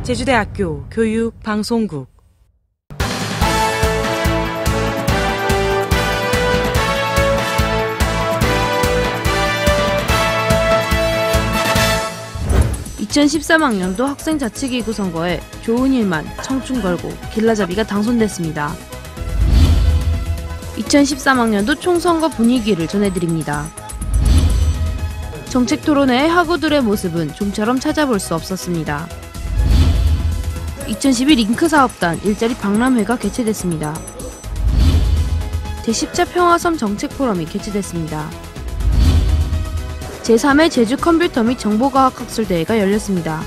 제주대학교 교육방송국 (2013학년도) 학생자치기구 선거에 좋은 일만, 청춘 걸고, 길라잡이가 당선됐습니다. 2013학년도 총선거 분위기를 전해드립니다. 정책토론회의 학우들의 모습은 좀처럼 찾아볼 수 없었습니다. 2012 링크사업단 일자리 박람회가 개최됐습니다. 제10차 평화섬 정책포럼이 개최됐습니다. 제3회 제주컴퓨터 및 정보과학학술대회가 열렸습니다.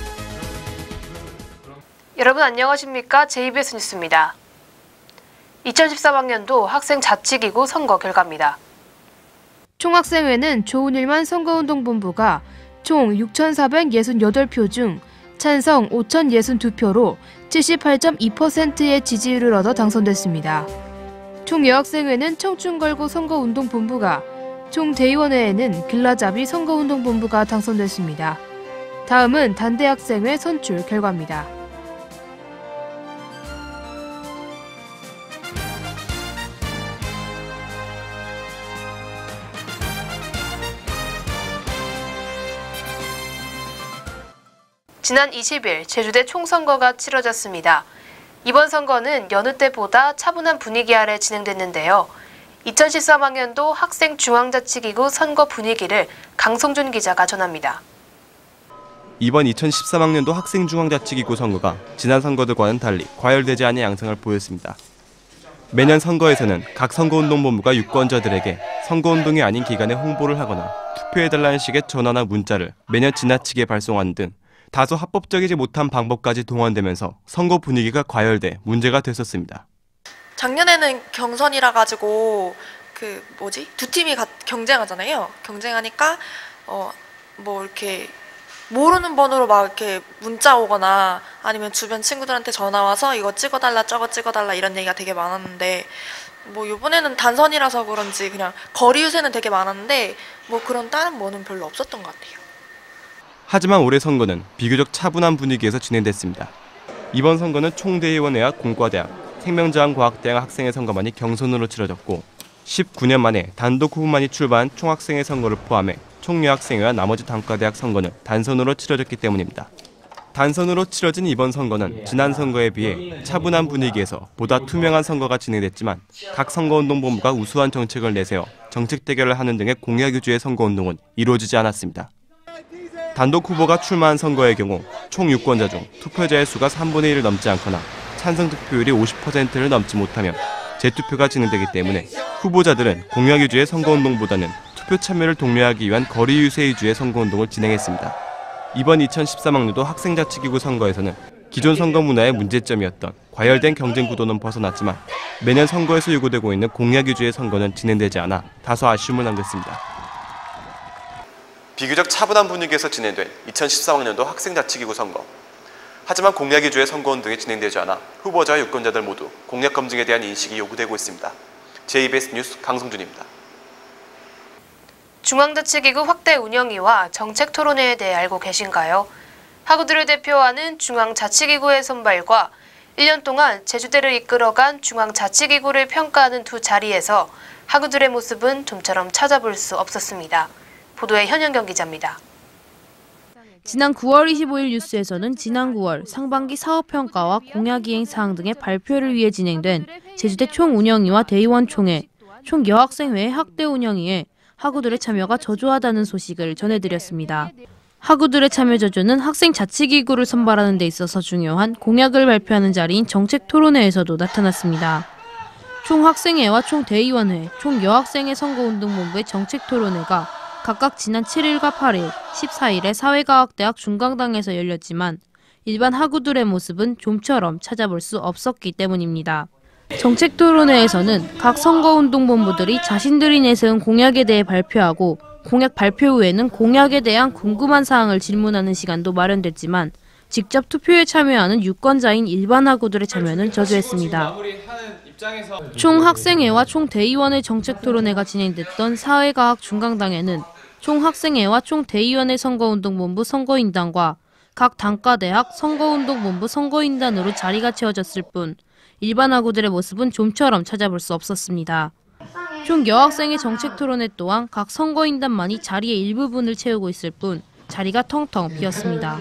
여러분 안녕하십니까? JBS 뉴스입니다. 2013학년도 학생자치기구 선거 결과입니다. 총학생회는 좋은일만 선거운동본부가 총 6,468표 중 찬성 5,062표로 78.2%의 지지율을 얻어 당선됐습니다. 총여학생회는 청춘걸고 선거운동본부가, 총대의원회에는 길라잡이 선거운동본부가 당선됐습니다. 다음은 단대학생회 선출 결과입니다. 지난 20일 제주대 총선거가 치러졌습니다. 이번 선거는 여느 때보다 차분한 분위기 아래 진행됐는데요. 2013학년도 학생중앙자치기구 선거 분위기를 강성준 기자가 전합니다. 이번 2013학년도 학생중앙자치기구 선거가 지난 선거들과는 달리 과열되지 않은 양상을 보였습니다. 매년 선거에서는 각 선거운동본부가 유권자들에게 선거운동이 아닌 기간에 홍보를 하거나 투표해달라는 식의 전화나 문자를 매년 지나치게 발송하는 등 다소 합법적이지 못한 방법까지 동원되면서 선거 분위기가 과열돼 문제가 됐었습니다. 작년에는 경선이라 가지고 두 팀이 경쟁하잖아요. 경쟁하니까 뭐 이렇게 모르는 번호로 막 이렇게 문자 오거나 아니면 주변 친구들한테 전화 와서 이거 찍어달라 저거 찍어달라 이런 얘기가 되게 많았는데, 뭐 이번에는 단선이라서 그런지 그냥 거리 유세는 되게 많았는데 뭐 그런 다른 뭐는 별로 없었던 것 같아요. 하지만 올해 선거는 비교적 차분한 분위기에서 진행됐습니다. 이번 선거는 총대의원회와 공과대학, 생명자원과학대학 학생회 선거만이 경선으로 치러졌고 19년 만에 단독 후보만이 출마한 총학생회 선거를 포함해 총여학생회와 나머지 단과대학 선거는 단선으로 치러졌기 때문입니다. 단선으로 치러진 이번 선거는 지난 선거에 비해 차분한 분위기에서 보다 투명한 선거가 진행됐지만 각 선거운동본부가 우수한 정책을 내세워 정책 대결을 하는 등의 공약 위주의 선거운동은 이루어지지 않았습니다. 단독 후보가 출마한 선거의 경우 총 유권자 중 투표자의 수가 3분의 1을 넘지 않거나 찬성 득표율이 50%를 넘지 못하면 재투표가 진행되기 때문에 후보자들은 공약 위주의 선거운동보다는 투표 참여를 독려하기 위한 거리 유세 위주의 선거운동을 진행했습니다. 이번 2013학년도 학생자치기구 선거에서는 기존 선거 문화의 문제점이었던 과열된 경쟁 구도는 벗어났지만 매년 선거에서 요구되고 있는 공약 위주의 선거는 진행되지 않아 다소 아쉬움을 남겼습니다. 비교적 차분한 분위기에서 진행된 2013학년도 학생자치기구 선거. 하지만 공약 위주의 선거운동이 진행되지 않아 후보자와 유권자들 모두 공약 검증에 대한 인식이 요구되고 있습니다. JBS 뉴스 강성준입니다. 중앙자치기구 확대 운영위와 정책토론회에 대해 알고 계신가요? 학우들을 대표하는 중앙자치기구의 선발과 1년 동안 제주대를 이끌어간 중앙자치기구를 평가하는 두 자리에서 학우들의 모습은 좀처럼 찾아볼 수 없었습니다. 보도의 현영경 기자입니다. 지난 9월 25일 뉴스에서는 지난 9월 상반기 사업평가와 공약이행 사항 등의 발표를 위해 진행된 제주대 총운영위와 대의원총회, 총여학생회 학대 운영위에 학우들의 참여가 저조하다는 소식을 전해드렸습니다. 학우들의 참여 저조는 학생자치기구를 선발하는 데 있어서 중요한 공약을 발표하는 자리인 정책토론회에서도 나타났습니다. 총학생회와 총대의원회, 총여학생회 선거운동본부의 정책토론회가 각각 지난 7일과 8일, 14일에 사회과학대학 중강당에서 열렸지만 일반 학우들의 모습은 좀처럼 찾아볼 수 없었기 때문입니다. 정책토론회에서는 각 선거운동본부들이 자신들이 내세운 공약에 대해 발표하고 공약 발표 후에는 공약에 대한 궁금한 사항을 질문하는 시간도 마련됐지만 직접 투표에 참여하는 유권자인 일반 학우들의 참여는 저조했습니다. 총학생회와 총대의원회 정책토론회가 진행됐던 사회과학 중강당에는 총학생회와 총대의원회 선거운동본부 선거인단과 각 단과대학 선거운동본부 선거인단으로 자리가 채워졌을 뿐 일반 학우들의 모습은 좀처럼 찾아볼 수 없었습니다. 총 여학생의 정책 토론회 또한 각 선거인단만이 자리의 일부분을 채우고 있을 뿐 자리가 텅텅 비었습니다.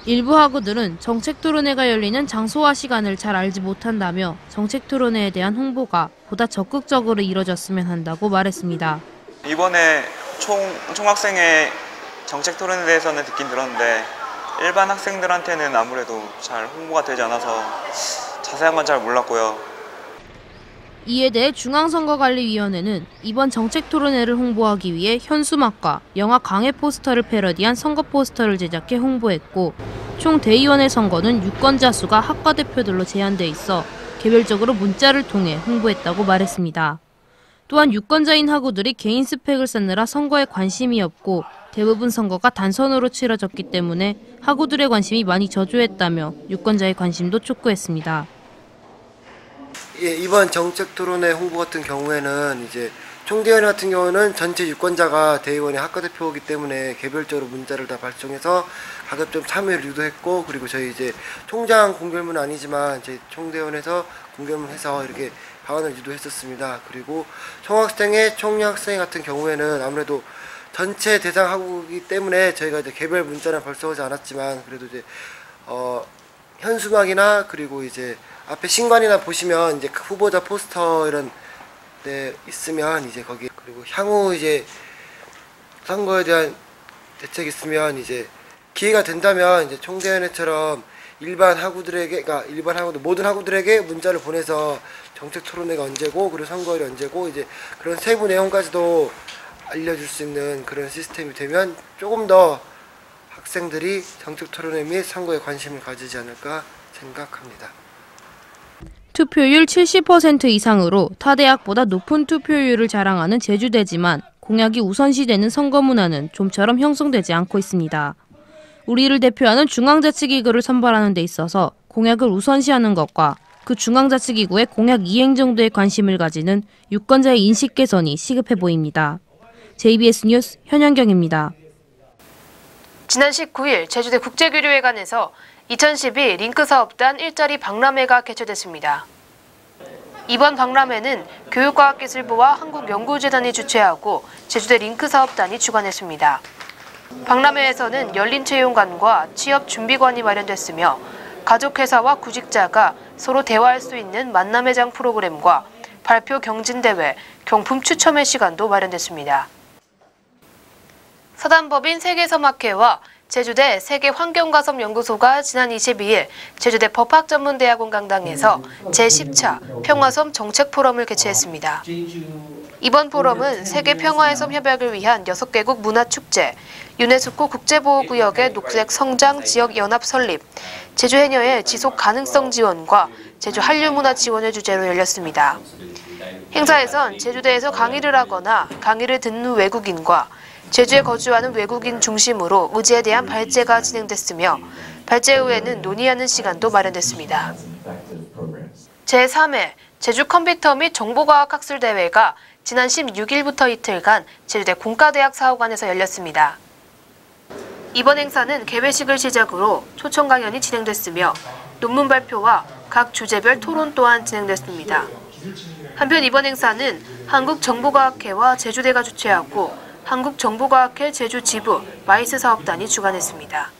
일부 학우들은 정책 토론회가 열리는 장소와 시간을 잘 알지 못한다며 정책 토론회에 대한 홍보가 보다 적극적으로 이뤄졌으면 한다고 말했습니다. 이번에 총학생회 정책 토론에 대해서는 듣긴 들었는데 일반 학생들한테는 아무래도 잘 홍보가 되지 않아서 자세한 건 잘 몰랐고요. 이에 대해 중앙선거관리위원회는 이번 정책 토론회를 홍보하기 위해 현수막과 영화 강해 포스터를 패러디한 선거 포스터를 제작해 홍보했고 총 대의원의 선거는 유권자 수가 학과 대표들로 제한돼 있어 개별적으로 문자를 통해 홍보했다고 말했습니다. 또한 유권자인 학우들이 개인 스펙을 쌓느라 선거에 관심이 없고 대부분 선거가 단선으로 치러졌기 때문에 학우들의 관심이 많이 저조했다며 유권자의 관심도 촉구했습니다. 예, 이번 정책 토론회 홍보 같은 경우에는 이제 총대위원 같은 경우는 전체 유권자가 대의원의 학과 대표이기 때문에 개별적으로 문자를 다 발송해서 가급적 참여를 유도했고, 그리고 저희 이제 총장 공결문 아니지만 저희 총대위원에서 공결문해서 이렇게 방안을 유도했었습니다. 그리고 총학생회, 총여학생 같은 경우에는 아무래도 전체 대상 학우이기 때문에 저희가 이제 개별 문자는 발송하지 않았지만 그래도 이제 현수막이나 그리고 이제 앞에 신관이나 보시면 이제 후보자 포스터 이런 데 있으면 이제 거기, 그리고 향후 이제 선거에 대한 대책이 있으면 이제 기회가 된다면 이제 총대위원회처럼 일반 학우들에게, 그러니까 일반 학우들 모든 학우들에게 문자를 보내서 정책 토론회가 언제고 그리고 선거일이 언제고 이제 그런 세부 내용까지도 알려줄 수 있는 그런 시스템이 되면 조금 더 학생들이 정책 토론회 및 선거에 관심을 가지지 않을까 생각합니다. 투표율 70% 이상으로 타 대학보다 높은 투표율을 자랑하는 제주대지만 공약이 우선시되는 선거 문화는 좀처럼 형성되지 않고 있습니다. 우리를 대표하는 중앙자치기구를 선발하는 데 있어서 공약을 우선시하는 것과 그 중앙자치기구의 공약 이행 정도에 관심을 가지는 유권자의 인식 개선이 시급해 보입니다. JBS 뉴스 현영경입니다. 지난 19일 제주대 국제교류회관에서 2012 링크사업단 일자리 박람회가 개최됐습니다. 이번 박람회는 교육과학기술부와 한국연구재단이 주최하고 제주대 링크사업단이 주관했습니다. 박람회에서는 열린 채용관과 취업준비관이 마련됐으며 가족회사와 구직자가 서로 대화할 수 있는 만남회장 프로그램과 발표 경진대회, 경품 추첨의 시간도 마련됐습니다. 사단법인 세계섬학회와 제주대 세계환경가섬연구소가 지난 22일 제주대 법학전문대학원 강당에서 제10차 평화섬 정책포럼을 개최했습니다. 이번 포럼은 세계평화의 섬 협약을 위한 6개국 문화축제, 유네스코 국제보호구역의 녹색 성장 지역연합 설립, 제주 해녀의 지속 가능성 지원과 제주 한류문화 지원을 주제로 열렸습니다. 행사에선 제주대에서 강의를 하거나 강의를 듣는 외국인과 제주에 거주하는 외국인 중심으로 의제에 대한 발제가 진행됐으며 발제 후에는 논의하는 시간도 마련됐습니다. 제3회 제주 컴퓨터 및 정보과학학술대회가 지난 16일부터 이틀간 제주대 공과대학 사호관에서 열렸습니다. 이번 행사는 개회식을 시작으로 초청 강연이 진행됐으며 논문 발표와 각 주제별 토론 또한 진행됐습니다. 한편 이번 행사는 한국정보과학회와 제주대가 주최하고 한국정보과학회 제주지부 마이스 사업단이 주관했습니다.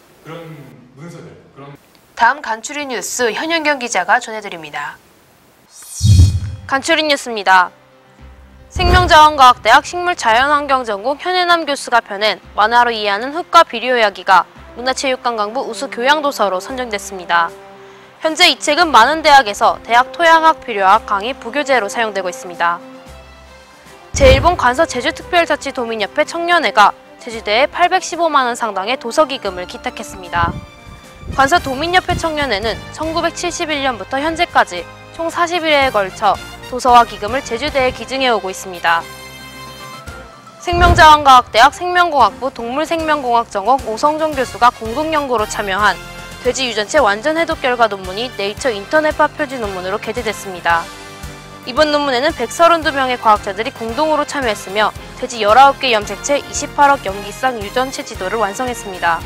다음 간추린 뉴스 현영경 기자가 전해드립니다. 간추린 뉴스입니다. 생명자원과학대학 식물자연환경전공 현혜남 교수가 펴낸 만화로 이해하는 흙과 비료 이야기가 문화체육관광부 우수 교양도서로 선정됐습니다. 현재 이 책은 많은 대학에서 대학 토양학 비료학 강의 부교재로 사용되고 있습니다. 제1본 관서 제주특별자치도민협회 청년회가 제주대에 815만 원 상당의 도서기금을 기탁했습니다. 관서 도민협회 청년회는 1971년부터 현재까지 총 40일에 걸쳐 도서와 기금을 제주대에 기증해오고 있습니다. 생명자원과학대학 생명공학부 동물생명공학전공 오성종 교수가 공동연구로 참여한 돼지 유전체 완전 해독 결과 논문이 네이처 인터넷파 표지 논문으로 게재됐습니다. 이번 논문에는 132명의 과학자들이 공동으로 참여했으며 돼지 19개 염색체 28억 염기쌍 유전체 지도를 완성했습니다.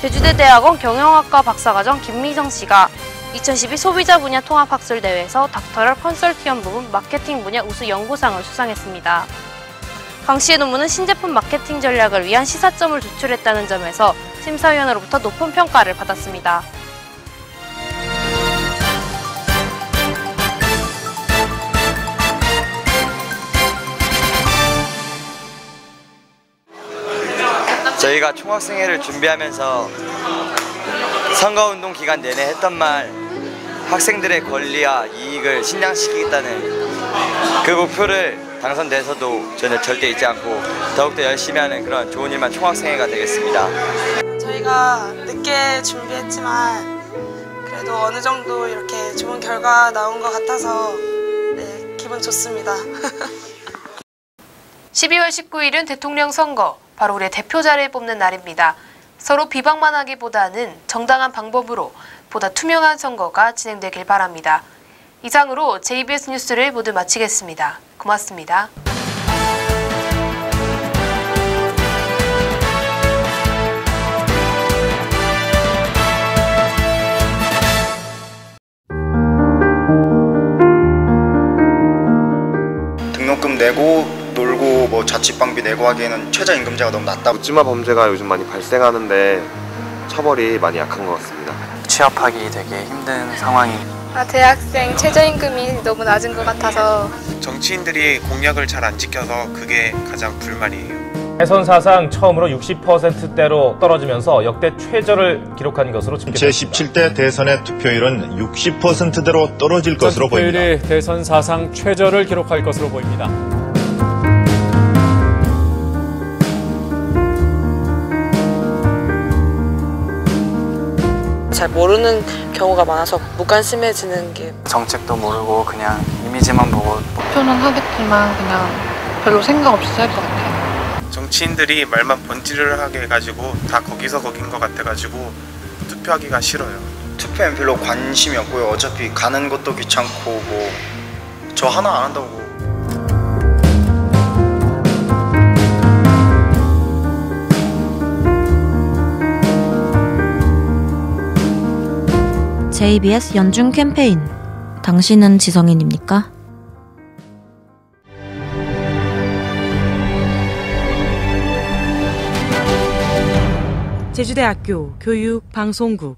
제주대대학원 경영학과 박사과정 김미성 씨가 2012 소비자 분야 통합학술대회에서 닥터럴 컨설티엄 부분 마케팅 분야 우수 연구상을 수상했습니다. 강 씨의 논문은 신제품 마케팅 전략을 위한 시사점을 도출했다는 점에서 심사위원으로부터 높은 평가를 받았습니다. 저희가 총학생회를 준비하면서 선거운동 기간 내내 했던 말, 학생들의 권리와 이익을 신장시키겠다는 그 목표를 당선돼서도 저는 절대 잊지 않고 더욱더 열심히 하는 그런 좋은 일만 총학생회가 되겠습니다. 저희가 늦게 준비했지만 그래도 어느 정도 이렇게 좋은 결과 나온 것 같아서 네, 기분 좋습니다. 12월 19일은 대통령 선거, 바로 우리의 대표자를 뽑는 날입니다. 서로 비방만 하기보다는 정당한 방법으로 보다 투명한 선거가 진행되길 바랍니다. 이상으로 JBS 뉴스를 모두 마치겠습니다. 고맙습니다. 등록금 내고 놀고 뭐 자취방비 내고 하기에는 최저임금제가 너무 낮다. 묻지마 범죄가 요즘 많이 발생하는데 처벌이 많이 약한 것 같습니다. 취업하기 되게 힘든 상황이. 대학생 최저임금이 너무 낮은 것 같아서. 정치인들이 공약을 잘 안 지켜서 그게 가장 불만이에요. 대선 사상 처음으로 60%대로 떨어지면서 역대 최저를 기록한 것으로 집계됐습니다. 제17대 대선의 투표율은 60%대로 떨어질 것으로 보입니다. 투표율이 대선 사상 최저를 기록할 것으로 보입니다. 잘 모르는 경우가 많아서 무관심해지는 게. 정책도 모르고 그냥 이미지만 보고. 투표는 하겠지만 그냥 별로 생각 없이 할 것 같아요. 정치인들이 말만 번지를 하게 해가지고 다 거기서 거긴 것 같아가지고 투표하기가 싫어요. 투표엔 별로 관심이 없고요. 어차피 가는 것도 귀찮고 뭐 저 하나 안 한다고. JBS 연중 캠페인. 당신은 지성인입니까? 제주대학교 교육방송국